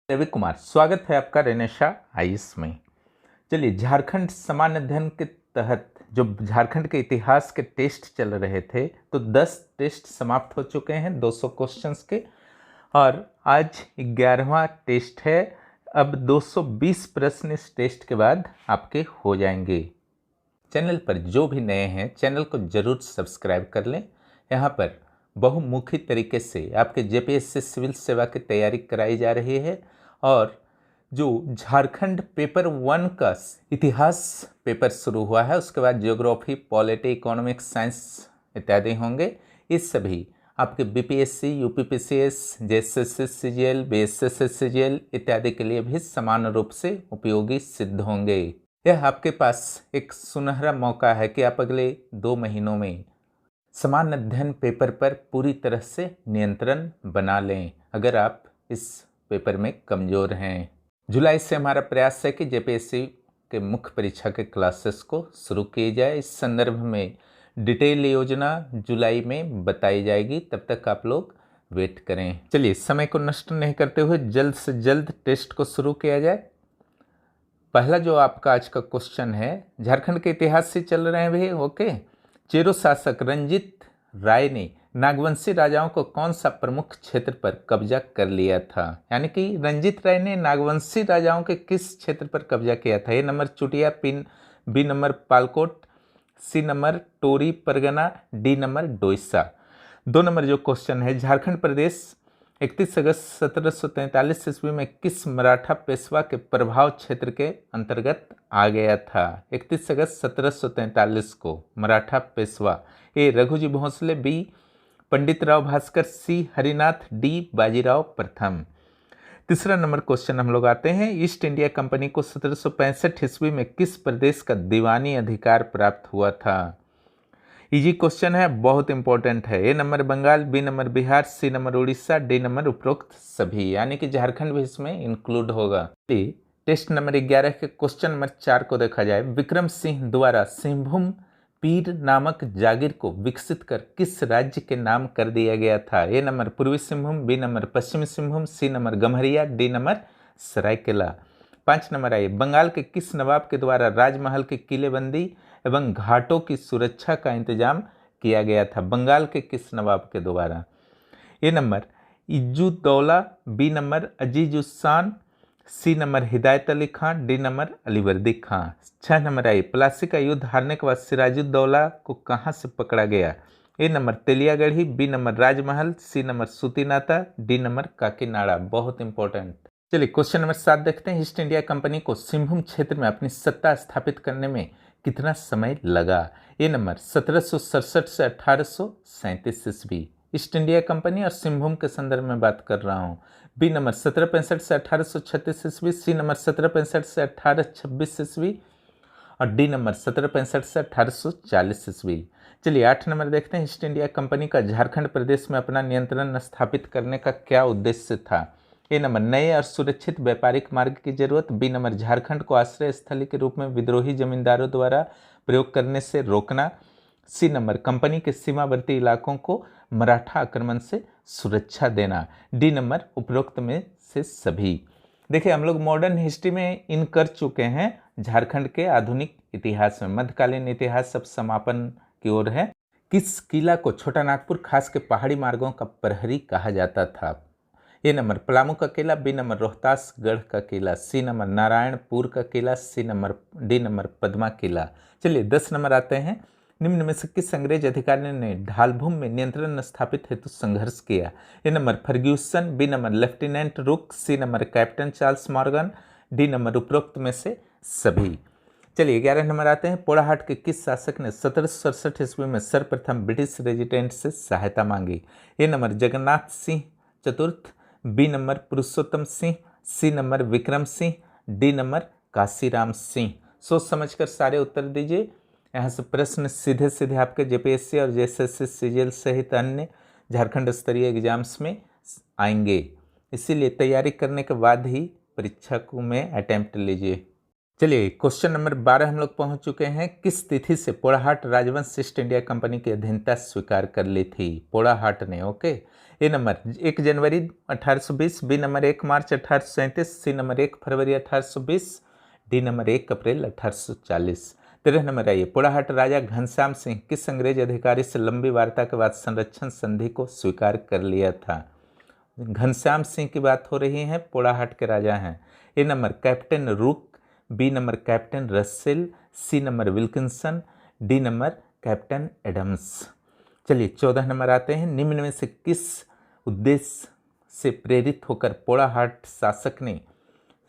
देवी कुमार, स्वागत है आपका रेनेशा आईएएस में। चलिए, झारखंड सामान्य अध्ययन के तहत जो झारखंड के इतिहास के टेस्ट चल रहे थे, तो 10 टेस्ट समाप्त हो चुके हैं 200 क्वेश्चंस के, और आज 11वां टेस्ट है। अब 220 प्रश्न इस टेस्ट के बाद आपके हो जाएंगे। चैनल पर जो भी नए हैं, चैनल को जरूर सब्सक्राइब कर लें। यहाँ पर बहुमुखी तरीके से आपके जेपीएससी सिविल सेवा की तैयारी कराई जा रही है, और जो झारखंड पेपर 1 का इतिहास पेपर शुरू हुआ है, उसके बाद ज्योग्राफी, पॉलिटी, इकोनॉमिक्स, साइंस इत्यादि होंगे। इस सभी आपके BPSC, UPPCS, JSSC CGL, BSSC CGL इत्यादि के लिए भी समान रूप से उपयोगी सिद्ध होंगे। यह आपके पास एक सुनहरा मौका है कि आप अगले 2 महीनों में सामान्य अध्ययन पेपर पर पूरी तरह से नियंत्रण बना लें, अगर आप इस पेपर में कमज़ोर हैं। जुलाई से हमारा प्रयास है कि जेपीएससी के मुख्य परीक्षा के क्लासेस को शुरू किए जाए। इस संदर्भ में डिटेल योजना जुलाई में बताई जाएगी, तब तक आप लोग वेट करें। चलिए, समय को नष्ट नहीं करते हुए जल्द से जल्द टेस्ट को शुरू किया जाए। पहला जो आपका आज का क्वेश्चन है, झारखंड के इतिहास से चल रहे हैं भाई, ओके। चेरो शासक रंजीत राय ने नागवंशी राजाओं को कौन सा प्रमुख क्षेत्र पर कब्जा कर लिया था? यानी कि रंजीत राय ने नागवंशी राजाओं के किस क्षेत्र पर कब्जा किया था? A number Chutia, B number Palkot, C number Tori Pargana, D number Doisa. 2 number जो क्वेश्चन है, झारखंड प्रदेश 31 अगस्त 1743 ईस्वी में किस मराठा पेशवा के प्रभाव क्षेत्र के अंतर्गत आ गया था? 31 अगस्त 1743 को मराठा पेशवा, ए रघुजी भोसले, बी पंडित राव भास्कर, सी हरिनाथ, डी बाजीराव प्रथम। तीसरा नंबर क्वेश्चन हम लोग आते हैं, ईस्ट इंडिया कंपनी को 1765 ईस्वी में किस प्रदेश का दीवानी अधिकार प्राप्त हुआ था? इजी क्वेश्चन है, बहुत इंपॉर्टेंट है। A number Bengal, B number Bihar, C number Orissa, D number उपरोक्त सभी, यानी कि झारखंड भी इसमें इंक्लूड होगा। टेस्ट नंबर 11 के क्वेश्चन नंबर 4 को देखा जाए, विक्रम सिंह द्वारा सिंहभूम पीर नामक जागीर को विकसित कर किस राज्य के नाम कर दिया गया था? ए नंबर पूर्वी Singhbhum, B number Paschimi Singhbhum, C number Gamharia, D number Saraikela. 5 number आइए, बंगाल के किस नवाब के द्वारा राजमहल की किलेबंदी एवं घाटों की सुरक्षा का इंतजाम किया गया था? बंगाल के किस नवाब के द्वारा? A number Izzuddaula, B number Azizussan, C number Hidayat Ali Khan, D number Alivardi Khan. 6 number I, Plassey का युद्ध हारने के बाद सिराजुद्दौला को कहाँ से पकड़ा गया? A number Teliagarhi, B number Rajmahal, C number Sutinatha, D number Kakinada. बहुत इंपॉर्टेंट। चलिए, क्वेश्चन नंबर 7 देखते हैं, ईस्ट इंडिया कंपनी को सिंहभूम क्षेत्र में अपनी सत्ता स्थापित करने में कितना समय लगा? ए नंबर 1767 से 1837 ईस्वी, ईस्ट इंडिया कंपनी और सिंहभूम के संदर्भ में बात कर रहा हूँ। बी नंबर 1765 से 1836 ईस्वी, सी नंबर 1765 से 1826 ईस्वी, और डी नंबर 1765 से 1840 ईस्वी। चलिए, 8 नंबर देखते हैं, ईस्ट इंडिया कंपनी का झारखंड प्रदेश में अपना नियंत्रण स्थापित करने का क्या उद्देश्य था? ए नंबर नए और सुरक्षित व्यापारिक मार्ग की जरूरत, बी नंबर झारखंड को आश्रय स्थली के रूप में विद्रोही जमींदारों द्वारा प्रयोग करने से रोकना, सी नंबर कंपनी के सीमावर्ती इलाकों को मराठा आक्रमण से सुरक्षा देना, डी नंबर उपरोक्त में से सभी। देखिए, हम लोग मॉडर्न हिस्ट्री में इन कर चुके हैं, झारखंड के आधुनिक इतिहास में मध्यकालीन इतिहास सब समापन की ओर है। किस किला को छोटा नागपुर खास के पहाड़ी मार्गों का प्रहरी कहा जाता था? ए नंबर पलामू का किला, बी नंबर रोहतासगढ़ का किला, सी नंबर नारायणपुर का किला, डी नंबर पद्मा किला। चलिए, 10 नंबर आते हैं, निम्न में से किस अंग्रेज अधिकारी ने ढालभूम में नियंत्रण स्थापित हेतु संघर्ष किया? A number Ferguson, B number lieutenant Rook, C number captain Charles Morgan, D number उपरोक्त में से सभी। चलिए, 11 नंबर आते हैं, पोड़ाहाट के किस शासक ने 1767 ईस्वी में सर्वप्रथम ब्रिटिश रेजिडेंट से सहायता मांगी? ए नंबर जगन्नाथ सिंह चतुर्थ, B number Purushottam Singh, C number Vikram Singh, D number Kashiram Singh. सोच समझकर सारे उत्तर दीजिए। यहाँ से प्रश्न सीधे सीधे आपके जेपीएससी और जेएसएससी सीजीएल सहित अन्य झारखंड स्तरीय एग्जाम्स में आएंगे, इसीलिए तैयारी करने के बाद ही परीक्षा को में अटेम्प्ट लीजिए। चलिए, क्वेश्चन नंबर 12 हम लोग पहुंच चुके हैं, किस तिथि से पोड़ाहाट राजवंश ईस्ट इंडिया कंपनी की अधीनता स्वीकार कर ली थी? पोड़ाहाट ने, okay. A number 1 January 1820, B number 1 March 1837, C number 1 February 1820, D number 1 April 1840। 13 number आइए, पोड़ाहाट राजा घनश्याम सिंह किस अंग्रेज अधिकारी से लंबी वार्ता के बाद संरक्षण संधि को स्वीकार कर लिया था? घनश्याम सिंह की बात हो रही है, पोड़ाहाट के राजा हैं। A number captain Rook, B number captain Russell, C number Wilkinson, D number captain Adams. चलिए 14 नंबर आते हैं, निम्न में से किस उद्देश्य से प्रेरित होकर पोड़ाहाट शासक ने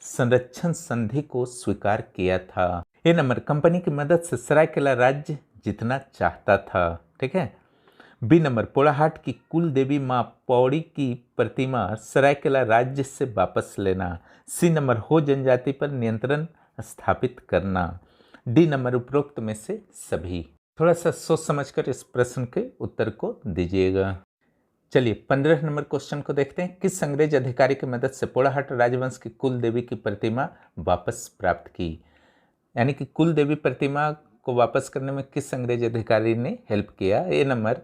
संरक्षण संधि को स्वीकार किया था? ए नंबर कंपनी की मदद से सरायकेला राज्य जीतना चाहता था। ठीक है। बी नंबर पोड़ाहाट की कुल देवी मां पौड़ी की प्रतिमा सरायकेला राज्य से वापस लेना। सी नंबर हो जनजाति पर नियंत्रण स्थापित करना। डी नंबर उपरोक्त में से सभी। थोड़ा सा सोच समझकर इस प्रश्न के उत्तर को दीजिएगा। चलिए 15 नंबर क्वेश्चन को देखते हैं, किस अंग्रेज अधिकारी की मदद से पोड़ाहाट राजवंश की कुल देवी की प्रतिमा वापस प्राप्त की? यानी कि कुल देवी प्रतिमा को वापस करने में किस अंग्रेज अधिकारी ने हेल्प किया? A number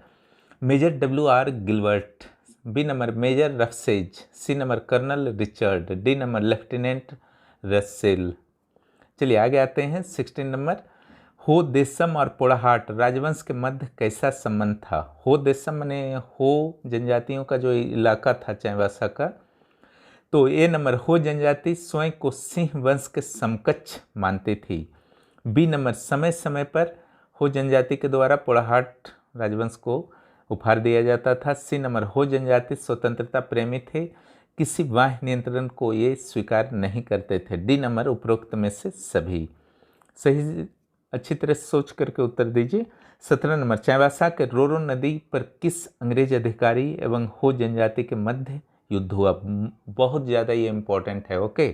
major WR Gilbert, B number major Roughsedge, C number colonel Richard, D number lieutenant Russell. चलिए आगे आते हैं 16 नंबर, हो देशम और पोड़ाहाट राजवंश के मध्य कैसा संबंध था? हो देशम ने हो जनजातियों का जो इलाका था चाईबासा का, तो ए नंबर हो जनजाति स्वयं को सिंह वंश के समकक्ष मानती थी। बी नंबर समय समय पर हो जनजाति के द्वारा पोड़ाहाट राजवंश को उपहार दिया जाता था। सी नंबर हो जनजाति स्वतंत्रता प्रेमी थे, किसी बाह्य नियंत्रण को ये स्वीकार नहीं करते थे। डी नंबर उपरोक्त में से सभी। सही अच्छी तरह से सोच करके उत्तर दीजिए। 17 नंबर चाईबासा के रोरो नदी पर किस अंग्रेज अधिकारी एवं हो जनजाति के मध्य युद्ध हुआ? बहुत ज़्यादा ये इंपॉर्टेंट है। Okay.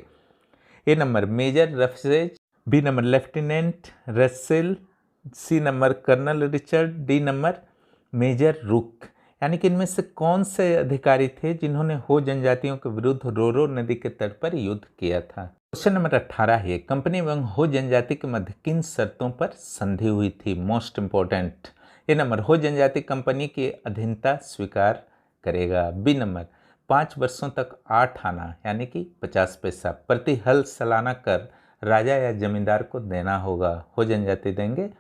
A number major Roughsedge, B number lieutenant Russell, C number colonel Richard, D number major Rook. यानी कि इनमें से कौन से अधिकारी थे जिन्होंने हो जनजातियों के विरुद्ध रोरो नदी के तट पर युद्ध किया था? क्वेश्चन नंबर 18 है, कंपनी एवं हो जनजाति के मध्य किन शर्तों पर संधि हुई थी? Most important. ए नंबर हो जनजाति कंपनी की अधीनता स्वीकार करेगा। बी नंबर 5 वर्षों तक 8 आना यानी कि 50 पैसा प्रति हल सालाना कर राजा या जमींदार को देना होगा, हो जनजाति देंगे।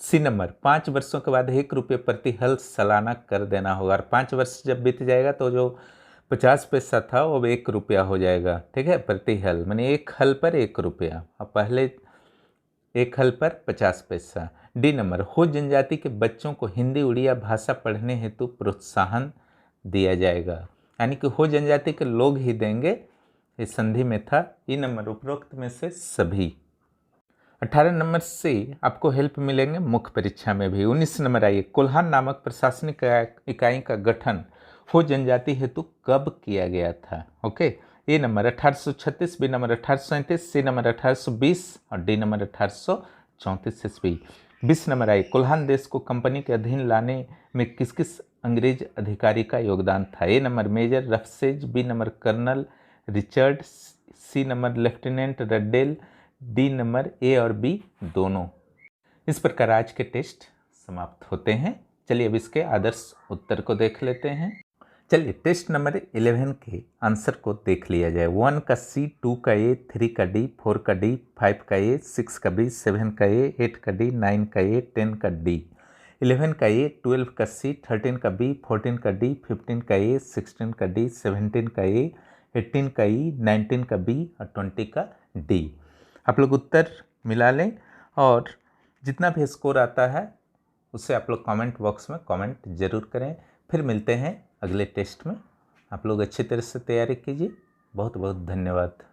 सी नंबर 5 वर्षों के बाद 1 रुपये प्रति हल सालाना कर देना होगा, और 5 वर्ष जब बीत जाएगा तो जो 50 पैसा था वो 1 रुपया हो जाएगा। ठीक है, प्रति हल माने 1 हल पर 1 रुपया, और पहले 1 हल पर 50 पैसा। डी नंबर हो जनजाति के बच्चों को हिंदी उड़िया भाषा पढ़ने हेतु प्रोत्साहन दिया जाएगा, यानी कि हो जनजाति के लोग ही देंगे, इस संधि में था। ई नंबर उपरोक्त में से सभी। 18 नंबर से आपको हेल्प मिलेंगे मुख्य परीक्षा में भी। 19 नंबर आइए, कोल्हान नामक प्रशासनिक इकाई का गठन हो जनजाति हेतु कब किया गया था? Okay. A number 1836, B number 1837, C number 1820 और डी नंबर 1834 ईस्वी। 20 नंबर आइए, कोल्हान देश को कंपनी के अधीन लाने में किस किस अंग्रेज अधिकारी का योगदान था? A number major Roughsedge, B number colonel Richard, C number lieutenant Ruddell, D number A और बी दोनों। इस प्रकार आज के टेस्ट समाप्त होते हैं। चलिए अब इसके आदर्श उत्तर को देख लेते हैं। चलिए टेस्ट नंबर 11 के आंसर को देख लिया जाए। 1 का सी, 2 का ए, 3 का डी, 4 का डी, 5 का ए, 6 का बी, 7 का ए, 8 का डी, 9 का ए, 10 का डी, 11 का ए, 12 का सी, 13 का बी, 14 का डी, 15 का ए, 16 का डी, 17 का ए, 18 का ई, 19 का बी और 20 का डी। आप लोग उत्तर मिला लें और जितना भी स्कोर आता है उससे आप लोग कमेंट बॉक्स में कमेंट जरूर करें। फिर मिलते हैं अगले टेस्ट में। आप लोग अच्छी तरह से तैयारी कीजिए। बहुत बहुत धन्यवाद।